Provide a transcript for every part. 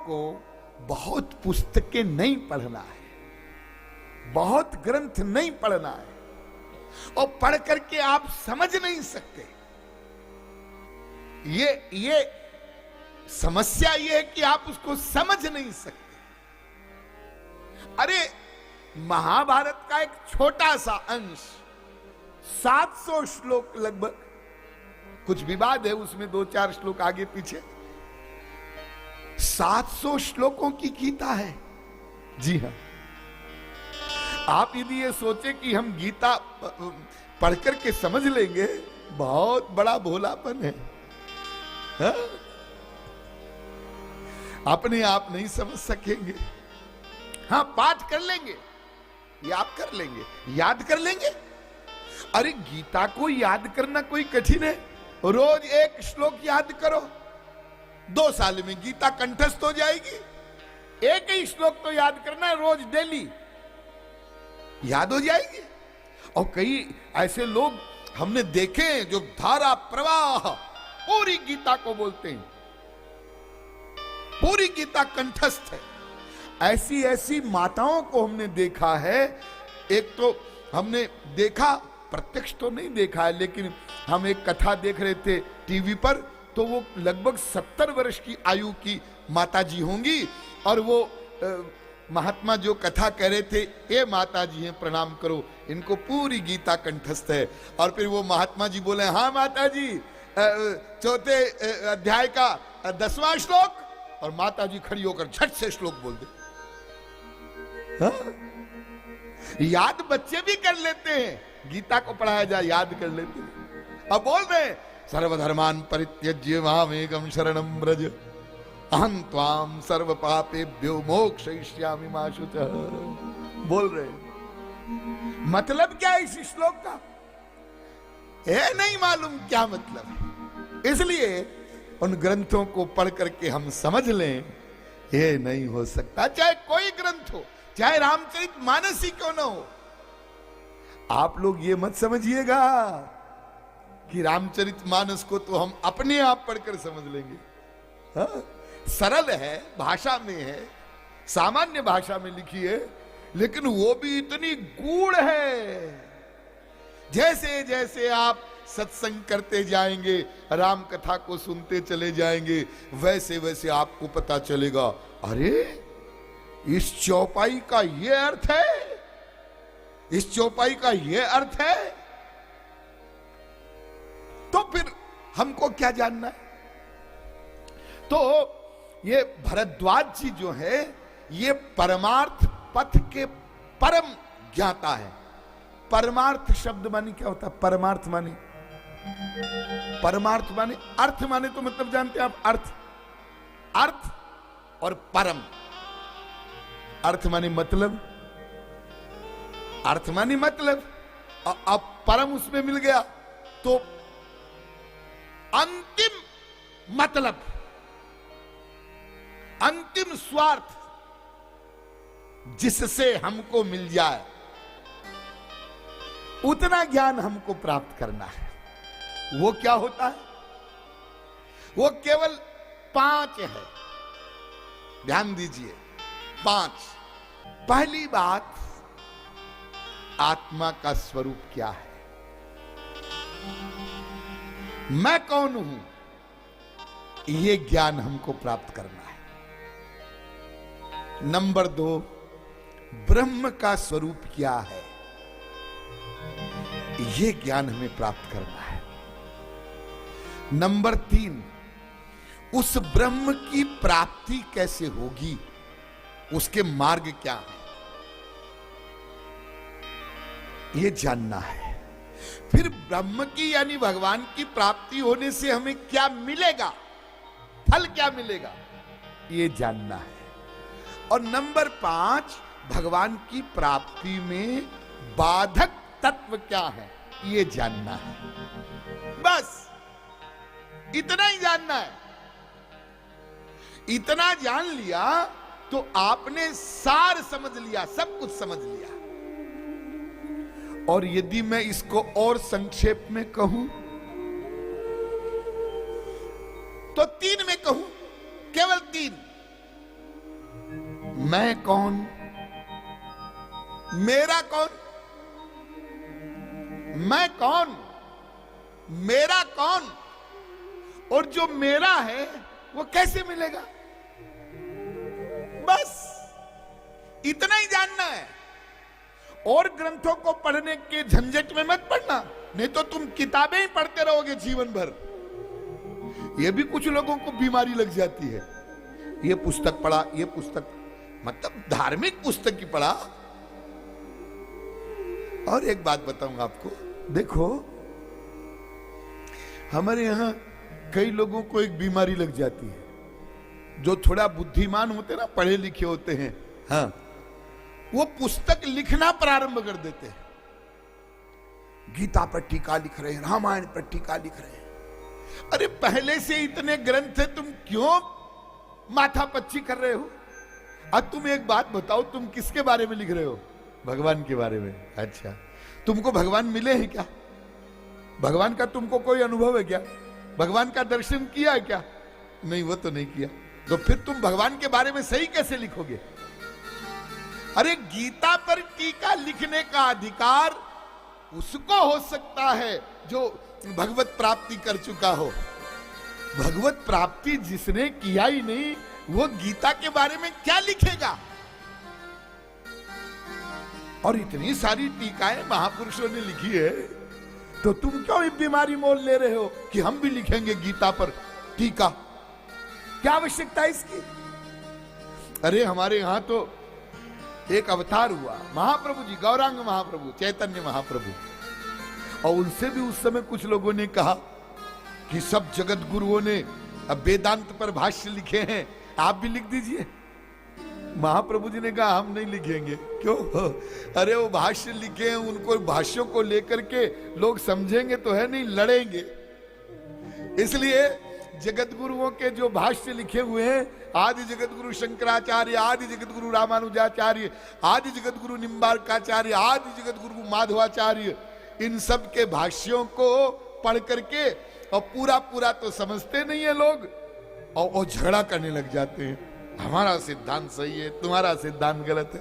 को बहुत पुस्तकें नहीं पढ़ना है, बहुत ग्रंथ नहीं पढ़ना है, और पढ़ करके आप समझ नहीं सकते। ये समस्या ये है कि आप उसको समझ नहीं सकते। अरे महाभारत का एक छोटा सा अंश, 700 श्लोक लगभग, कुछ विवाद है उसमें, 2-4 श्लोक आगे पीछे, 700 श्लोकों की गीता है। जी हां, आप यदि ये सोचे कि हम गीता पढ़ करके समझ लेंगे, बहुत बड़ा भोलापन है। हा? अपने आप नहीं समझ सकेंगे। हाँ, पाठ कर लेंगे, याद कर लेंगे, याद कर लेंगे। अरे गीता को याद करना कोई कठिन है? रोज एक श्लोक याद करो, 2 साल में गीता कंठस्थ हो जाएगी। एक ही श्लोक तो याद करना है रोज, डेली, याद हो जाएगी। और कई ऐसे लोग हमने देखे हैं जो धारा प्रवाह पूरी गीता को बोलते हैं, पूरी गीता कंठस्थ है। ऐसी ऐसी माताओं को हमने देखा है। एक तो हमने देखा, प्रत्यक्ष तो नहीं देखा है, लेकिन हम एक कथा देख रहे थे टीवी पर, तो वो लगभग 70 वर्ष की आयु की माता जी होंगी, और वो महात्मा जो कथा कह रहे थे, ये माता जी हैं, प्रणाम करो, इनको पूरी गीता कंठस्थ है। और फिर वो महात्मा जी बोले, हाँ माता जी, 4 अध्याय का 10वां श्लोक, और माता जी खड़ी होकर झट से श्लोक बोल दे। हाँ? याद बच्चे भी कर लेते हैं, गीता को पढ़ाया जाए याद कर लेते हैं। अब बोल रहे, सर्वधर्मान परित्यज्य मामेकं शरणं व्रज, अहं त्वां सर्व पापेभ्यो मोक्षयिष्यामि मा शुचः। बोल रहे, मतलब क्या है इस श्लोक का? ये नहीं मालूम क्या मतलब है। इसलिए उन ग्रंथों को पढ़ करके हम समझ लें, ये नहीं हो सकता। चाहे कोई ग्रंथ हो, चाहे रामचरितमानस ही क्यों ना हो। आप लोग ये मत समझिएगा कि रामचरितमानस को तो हम अपने आप पढ़कर समझ लेंगे। हाँ? सरल है, भाषा में है, सामान्य भाषा में लिखी है, लेकिन वो भी इतनी गूढ़ है। जैसे जैसे आप सत्संग करते जाएंगे, राम कथा को सुनते चले जाएंगे, वैसे वैसे आपको पता चलेगा, अरे इस चौपाई का ये अर्थ है, इस चौपाई का ये अर्थ है। तो फिर हमको क्या जानना है? तो ये भरद्वाज जी जो है, ये परमार्थ पथ के परम ज्ञाता है। परमार्थ शब्द माने क्या होता है? परमार्थ माने, परमार्थ माने अर्थ माने, तो मतलब जानते हैं आप, अर्थ, अर्थ और परम। अर्थ माने मतलब, अर्थ माने मतलब, अब परम उसमें मिल गया तो अंतिम मतलब, अंतिम स्वार्थ जिससे हमको मिल जाए, उतना ज्ञान हमको प्राप्त करना है। वो क्या होता है? वो केवल 5 है। ध्यान दीजिए, 5। पहली बात, आत्मा का स्वरूप क्या है, मैं कौन हूं, ये ज्ञान हमको प्राप्त करना है। नंबर 2, ब्रह्म का स्वरूप क्या है, ये ज्ञान हमें प्राप्त करना है। नंबर 3, उस ब्रह्म की प्राप्ति कैसे होगी, उसके मार्ग क्या है, ये जानना है। फिर ब्रह्म की यानी भगवान की प्राप्ति होने से हमें क्या मिलेगा, फल क्या मिलेगा, ये जानना है। और नंबर 5, भगवान की प्राप्ति में बाधक तत्व क्या है, ये जानना है। बस इतना ही जानना है। इतना जान लिया तो आपने सार समझ लिया, सब कुछ समझ लिया। और यदि मैं इसको और संक्षेप में कहूं तो 3 में कहूं, केवल 3। मैं कौन, मेरा कौन, मैं कौन, मेरा कौन, और जो मेरा है वो कैसे मिलेगा? बस इतना ही जानना है। और ग्रंथों को पढ़ने के झंझट में मत पड़ना, नहीं तो तुम किताबें ही पढ़ते रहोगे जीवन भर। यह भी कुछ लोगों को बीमारी लग जाती है, ये पुस्तक पढ़ा, ये पुस्तक, मतलब धार्मिक पुस्तक की पढ़ा। और एक बात बताऊंगा आपको, देखो हमारे यहां कई लोगों को एक बीमारी लग जाती है, जो थोड़ा बुद्धिमान होते ना, पढ़े लिखे होते हैं, हाँ, वो पुस्तक लिखना प्रारंभ कर देते हैं। गीता पर टीका लिख रहे हैं, रामायण पर टीका लिख रहे हैं। अरे पहले से इतने ग्रंथ है, तुम क्यों माथा पच्ची कर रहे हो? अब तुम एक बात बताओ, तुम किसके बारे में लिख रहे हो? भगवान के बारे में। अच्छा, तुमको भगवान मिले हैं क्या? भगवान का तुमको कोई अनुभव है क्या? भगवान का दर्शन किया है क्या? नहीं, वो तो नहीं किया। तो फिर तुम भगवान के बारे में सही कैसे लिखोगे? अरे गीता पर टीका लिखने का अधिकार उसको हो सकता है जो भगवत प्राप्ति कर चुका हो। भगवत प्राप्ति जिसने किया ही नहीं, वो गीता के बारे में क्या लिखेगा? और इतनी सारी टीकाएं महापुरुषों ने लिखी है, तो तुम क्यों ये बीमारी मोल ले रहे हो कि हम भी लिखेंगे गीता पर टीका? क्या आवश्यकता है इसकी? अरे हमारे यहां तो एक अवतार हुआ, महाप्रभु जी, गौरांग महाप्रभु, चैतन्य महाप्रभु, और उनसे भी उस समय कुछ लोगों ने कहा कि सब जगत गुरुओं ने अब वेदांत पर भाष्य लिखे हैं, आप भी लिख दीजिए। महाप्रभु जी ने कहा हम नहीं लिखेंगे। क्यों? अरे वो भाष्य लिखे हैं, उनको भाष्यों को लेकर के लोग समझेंगे तो है नहीं, लड़ेंगे। इसलिए जगत गुरुओं के जो भाष्य लिखे हुए हैं, आदि जगत गुरु शंकराचार्य, आदि जगत गुरु रामानुजाचार्य, आदि जगत गुरु निम्बार्काचार्य, आदि जगत गुरु माधवाचार्य, इन सब के भाष्यों को पढ़ करके और पूरा पूरा तो समझते नहीं है लोग, और वो झगड़ा करने लग जाते हैं, हमारा सिद्धांत सही है, तुम्हारा सिद्धांत गलत है।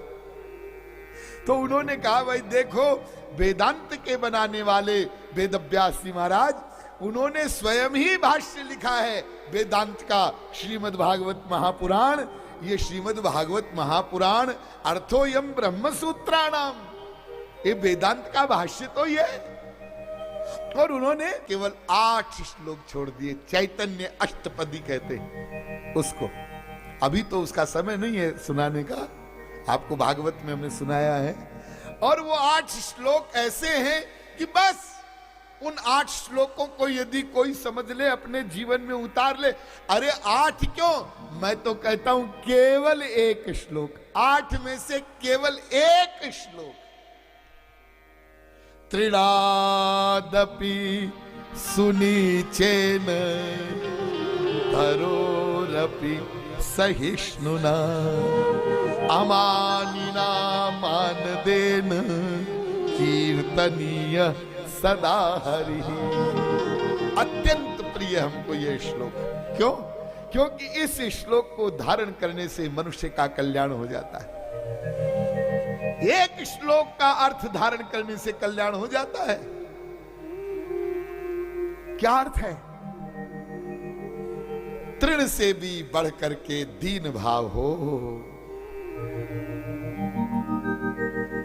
तो उन्होंने कहा भाई देखो, वेदांत के बनाने वाले वेदव्यास जी महाराज, उन्होंने स्वयं ही भाष्य लिखा है वेदांत का, श्रीमद् भागवत महापुराण। ये श्रीमद् भागवत महापुराण अर्थोयम ब्रह्म सूत्राणाम, ये वेदांत का भाष्य तो ये। और उन्होंने केवल 8 श्लोक छोड़ दिए, चैतन्य अष्टपदी कहते हैं उसको। अभी तो उसका समय नहीं है सुनाने का, आपको भागवत में हमने सुनाया है। और वो 8 श्लोक ऐसे हैं कि बस उन 8 श्लोकों को यदि कोई समझ ले, अपने जीवन में उतार ले। अरे 8 क्यों, मैं तो कहता हूं केवल 1 श्लोक, 8 में से केवल 1 श्लोक। त्रिणादपि सुनीचेन धरोरपि सहिष्णुना अमानिना मानदेन कीर्तनीय सदा हरि। अत्यंत प्रिय हमको यह श्लोक। क्यों? क्योंकि इस श्लोक को धारण करने से मनुष्य का कल्याण हो जाता है। एक श्लोक का अर्थ धारण करने से कल्याण हो जाता है। क्या अर्थ है? तृण से भी बढ़ करके दीन भाव हो,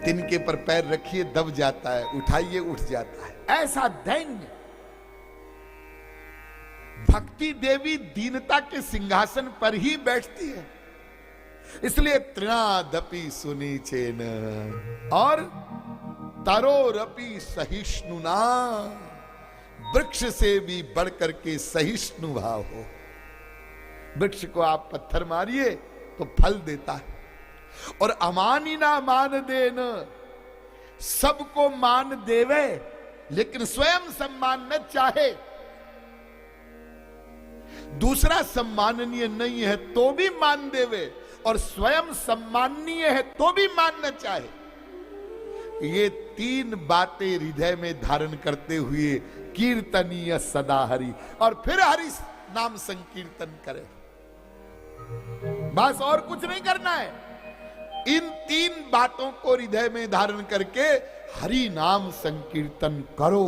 तिनके पर पैर रखिए दब जाता है, उठाइए उठ जाता है, ऐसा दैन्य। भक्ति देवी दीनता के सिंहासन पर ही बैठती है। इसलिए तृणादपि सुनीचेन और तरोरपि सहिष्णुना, वृक्ष से भी बढ़कर के सहिष्णु भाव हो। वृक्ष को आप पत्थर मारिए तो फल देता है। और अमानिना मान देन, सबको मान देवे लेकिन स्वयं सम्मान न चाहे। दूसरा सम्माननीय नहीं है तो भी मान देवे, और स्वयं सम्माननीय है तो भी मानना चाहे। ये 3 बातें हृदय में धारण करते हुए कीर्तनीय सदा हरि, और फिर हरि नाम संकीर्तन करे। बस और कुछ नहीं करना है। इन 3 बातों को हृदय में धारण करके हरि नाम संकीर्तन करो।